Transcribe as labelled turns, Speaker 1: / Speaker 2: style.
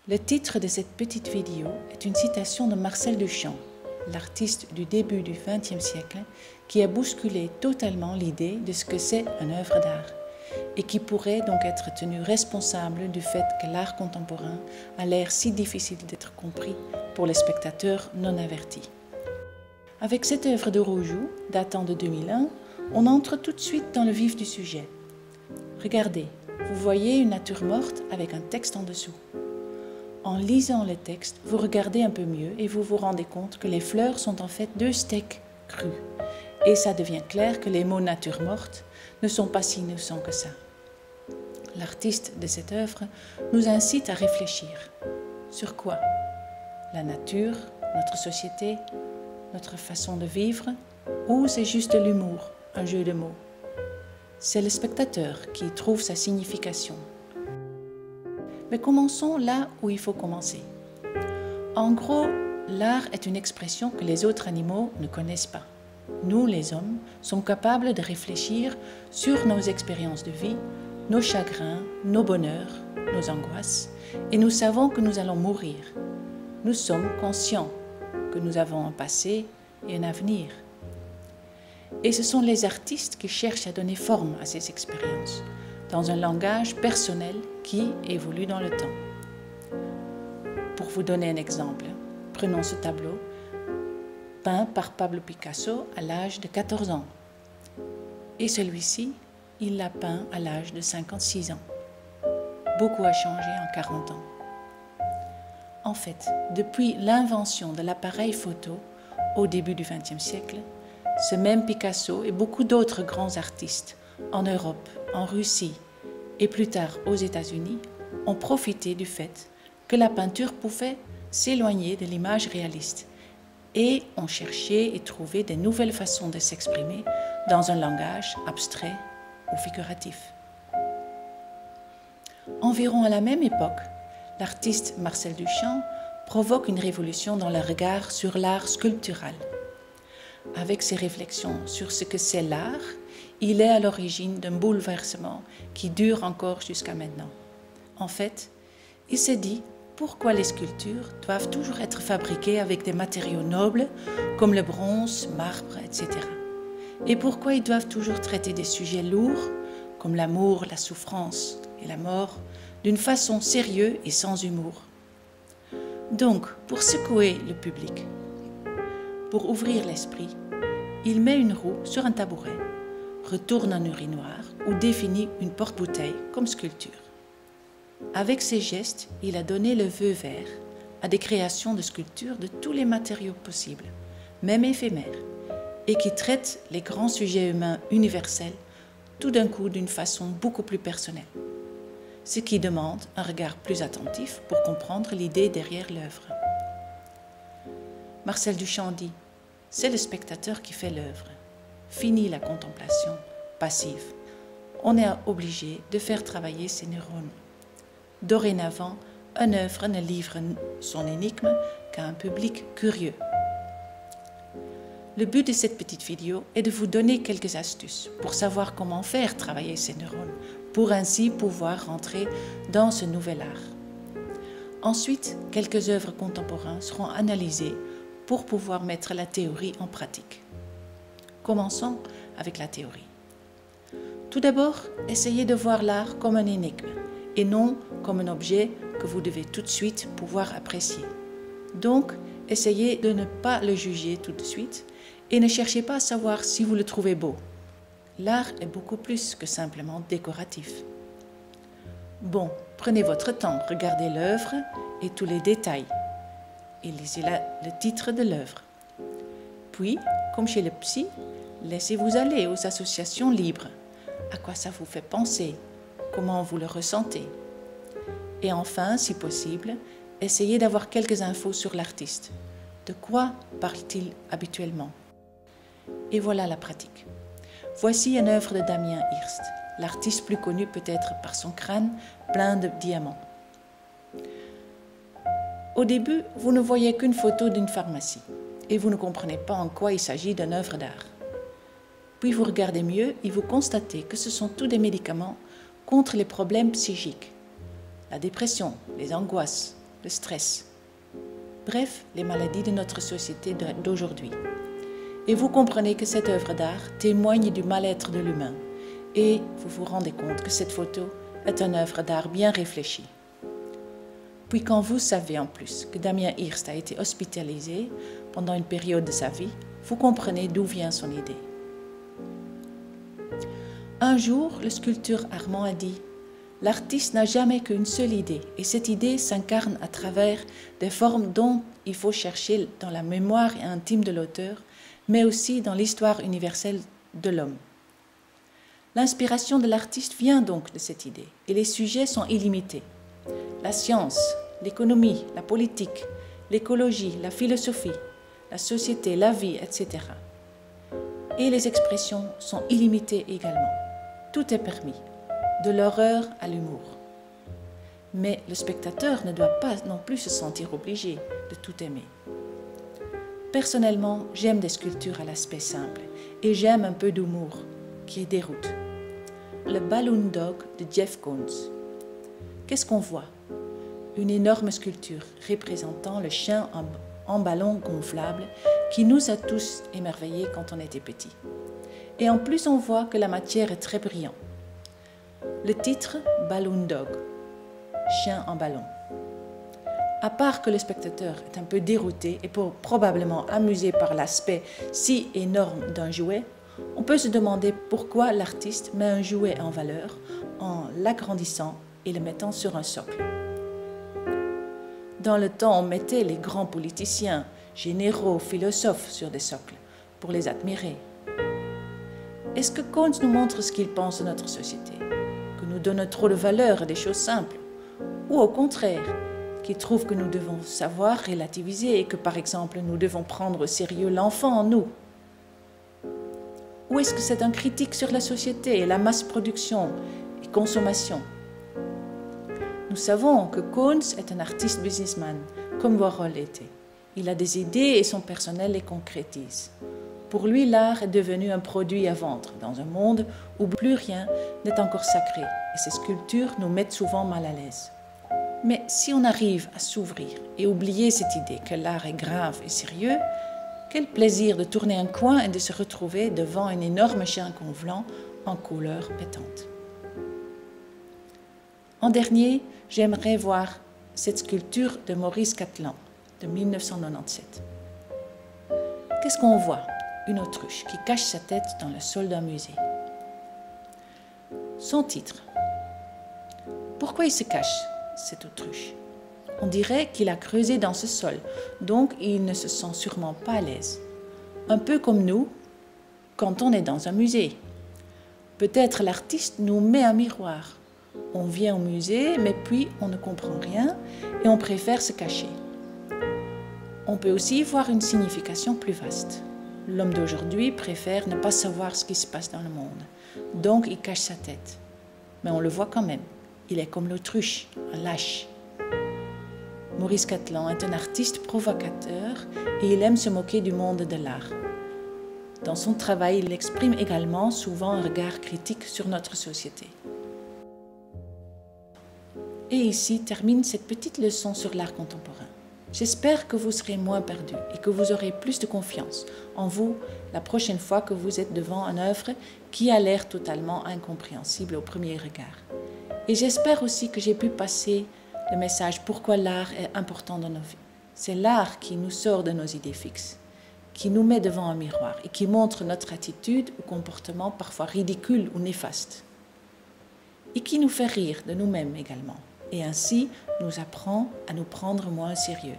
Speaker 1: Le titre de cette petite vidéo est une citation de Marcel Duchamp, l'artiste du début du XXe siècle, qui a bousculé totalement l'idée de ce que c'est une œuvre d'art et qui pourrait donc être tenu responsable du fait que l'art contemporain a l'air si difficile d'être compris pour les spectateurs non avertis. Avec cette œuvre de Roujou, datant de 2001, on entre tout de suite dans le vif du sujet. Regardez, vous voyez une nature morte avec un texte en dessous. En lisant le texte, vous regardez un peu mieux et vous vous rendez compte que les fleurs sont en fait 2 steaks crus. Et ça devient clair que les mots nature morte ne sont pas si innocents que ça. L'artiste de cette œuvre nous incite à réfléchir. Sur quoi? La nature, notre société, notre façon de vivre, ou c'est juste de l'humour, un jeu de mots? C'est le spectateur qui trouve sa signification. Mais commençons là où il faut commencer. En gros, l'art est une expression que les autres animaux ne connaissent pas. Nous, les hommes, sommes capables de réfléchir sur nos expériences de vie, nos chagrins, nos bonheurs, nos angoisses, et nous savons que nous allons mourir. Nous sommes conscients que nous avons un passé et un avenir. Et ce sont les artistes qui cherchent à donner forme à ces expériences, dans un langage personnel qui évolue dans le temps. Pour vous donner un exemple, prenons ce tableau, peint par Pablo Picasso à l'âge de 14 ans. Et celui-ci, il l'a peint à l'âge de 56 ans. Beaucoup a changé en 40 ans. En fait, depuis l'invention de l'appareil photo au début du XXe siècle, ce même Picasso et beaucoup d'autres grands artistes en Europe, en Russie et plus tard aux États-Unis ont profité du fait que la peinture pouvait s'éloigner de l'image réaliste et ont cherché et trouvé de nouvelles façons de s'exprimer dans un langage abstrait ou figuratif. Environ à la même époque, l'artiste Marcel Duchamp provoque une révolution dans le regard sur l'art sculptural. Avec ses réflexions sur ce que c'est l'art, il est à l'origine d'un bouleversement qui dure encore jusqu'à maintenant. En fait, il s'est dit pourquoi les sculptures doivent toujours être fabriquées avec des matériaux nobles comme le bronze, marbre, etc. Et pourquoi ils doivent toujours traiter des sujets lourds comme l'amour, la souffrance et la mort d'une façon sérieuse et sans humour. Donc, pour secouer le public, pour ouvrir l'esprit, il met une roue sur un tabouret, retourne un urinoir ou définit une porte-bouteille comme sculpture. Avec ces gestes, il a donné le feu vert à des créations de sculptures de tous les matériaux possibles, même éphémères, et qui traitent les grands sujets humains universels tout d'un coup d'une façon beaucoup plus personnelle, ce qui demande un regard plus attentif pour comprendre l'idée derrière l'œuvre. Marcel Duchamp dit « C'est le spectateur qui fait l'œuvre. Fini la contemplation passive. On est obligé de faire travailler ses neurones. Dorénavant, une œuvre ne livre son énigme qu'à un public curieux. » Le but de cette petite vidéo est de vous donner quelques astuces pour savoir comment faire travailler ces neurones, pour ainsi pouvoir rentrer dans ce nouvel art. Ensuite, quelques œuvres contemporaines seront analysées pour pouvoir mettre la théorie en pratique. Commençons avec la théorie. Tout d'abord, essayez de voir l'art comme un énigme et non comme un objet que vous devez tout de suite pouvoir apprécier. Donc, essayez de ne pas le juger tout de suite et ne cherchez pas à savoir si vous le trouvez beau. L'art est beaucoup plus que simplement décoratif. Bon, prenez votre temps, regardez l'œuvre et tous les détails et lisez le titre de l'œuvre. Puis, comme chez le psy, laissez-vous aller aux associations libres. À quoi ça vous fait penser? Comment vous le ressentez? Et enfin, si possible, essayez d'avoir quelques infos sur l'artiste. De quoi parle-t-il habituellement? Et voilà la pratique. Voici une œuvre de Damien Hirst, l'artiste plus connu peut-être par son crâne plein de diamants. Au début, vous ne voyez qu'une photo d'une pharmacie et vous ne comprenez pas en quoi il s'agit d'une œuvre d'art. Puis vous regardez mieux et vous constatez que ce sont tous des médicaments contre les problèmes psychiques, la dépression, les angoisses, le stress. Bref, les maladies de notre société d'aujourd'hui. Et vous comprenez que cette œuvre d'art témoigne du mal-être de l'humain. Et vous vous rendez compte que cette photo est une œuvre d'art bien réfléchie. Puis quand vous savez en plus que Damien Hirst a été hospitalisé pendant une période de sa vie, vous comprenez d'où vient son idée. Un jour, le sculpteur Armand a dit « L'artiste n'a jamais qu'une seule idée et cette idée s'incarne à travers des formes dont il faut chercher dans la mémoire intime de l'auteur, mais aussi dans l'histoire universelle de l'homme. » L'inspiration de l'artiste vient donc de cette idée et les sujets sont illimités. La science, l'économie, la politique, l'écologie, la philosophie, la société, la vie, etc. Et les expressions sont illimitées également. Tout est permis, de l'horreur à l'humour. Mais le spectateur ne doit pas non plus se sentir obligé de tout aimer. Personnellement, j'aime des sculptures à l'aspect simple et j'aime un peu d'humour qui déroute. Le Balloon Dog de Jeff Koons. Qu'est-ce qu'on voit? Une énorme sculpture représentant le chien en ballon gonflable qui nous a tous émerveillés quand on était petit. Et en plus, on voit que la matière est très brillante. Le titre, Balloon Dog, chien en ballon. À part que le spectateur est un peu dérouté et probablement amusé par l'aspect si énorme d'un jouet, on peut se demander pourquoi l'artiste met un jouet en valeur en l'agrandissant et le mettant sur un socle. Dans le temps, on mettait les grands politiciens, généraux, philosophes sur des socles pour les admirer. Est-ce que Koons nous montre ce qu'il pense de notre société? Que nous donnons trop de valeur à des choses simples? Ou au contraire, qu'il trouve que nous devons savoir relativiser et que par exemple nous devons prendre au sérieux l'enfant en nous? Ou est-ce que c'est un critique sur la société et la masse production et consommation? Nous savons que Koons est un artiste businessman, comme Warhol était. Il a des idées et son personnel les concrétise. Pour lui, l'art est devenu un produit à vendre dans un monde où plus rien n'est encore sacré et ces sculptures nous mettent souvent mal à l'aise. Mais si on arrive à s'ouvrir et oublier cette idée que l'art est grave et sérieux, quel plaisir de tourner un coin et de se retrouver devant un énorme chien gonflant en couleurs pétantes. En dernier, j'aimerais voir cette sculpture de Maurice Cattelan de 1997. Qu'est-ce qu'on voit? Une autruche qui cache sa tête dans le sol d'un musée. Son titre. Pourquoi il se cache, cette autruche? On dirait qu'il a creusé dans ce sol, donc il ne se sent sûrement pas à l'aise. Un peu comme nous, quand on est dans un musée. Peut-être l'artiste nous met un miroir. On vient au musée, mais puis on ne comprend rien et on préfère se cacher. On peut aussi y voir une signification plus vaste. L'homme d'aujourd'hui préfère ne pas savoir ce qui se passe dans le monde, donc il cache sa tête. Mais on le voit quand même, il est comme l'autruche, un lâche. Maurice Cattelan est un artiste provocateur et il aime se moquer du monde de l'art. Dans son travail, il exprime également souvent un regard critique sur notre société. Et ici termine cette petite leçon sur l'art contemporain. J'espère que vous serez moins perdus et que vous aurez plus de confiance en vous la prochaine fois que vous êtes devant une œuvre qui a l'air totalement incompréhensible au premier regard. Et j'espère aussi que j'ai pu passer le message pourquoi l'art est important dans nos vies. C'est l'art qui nous sort de nos idées fixes, qui nous met devant un miroir et qui montre notre attitude ou comportement parfois ridicule ou néfaste. Et qui nous fait rire de nous-mêmes également. Et ainsi nous apprend à nous prendre moins au sérieux.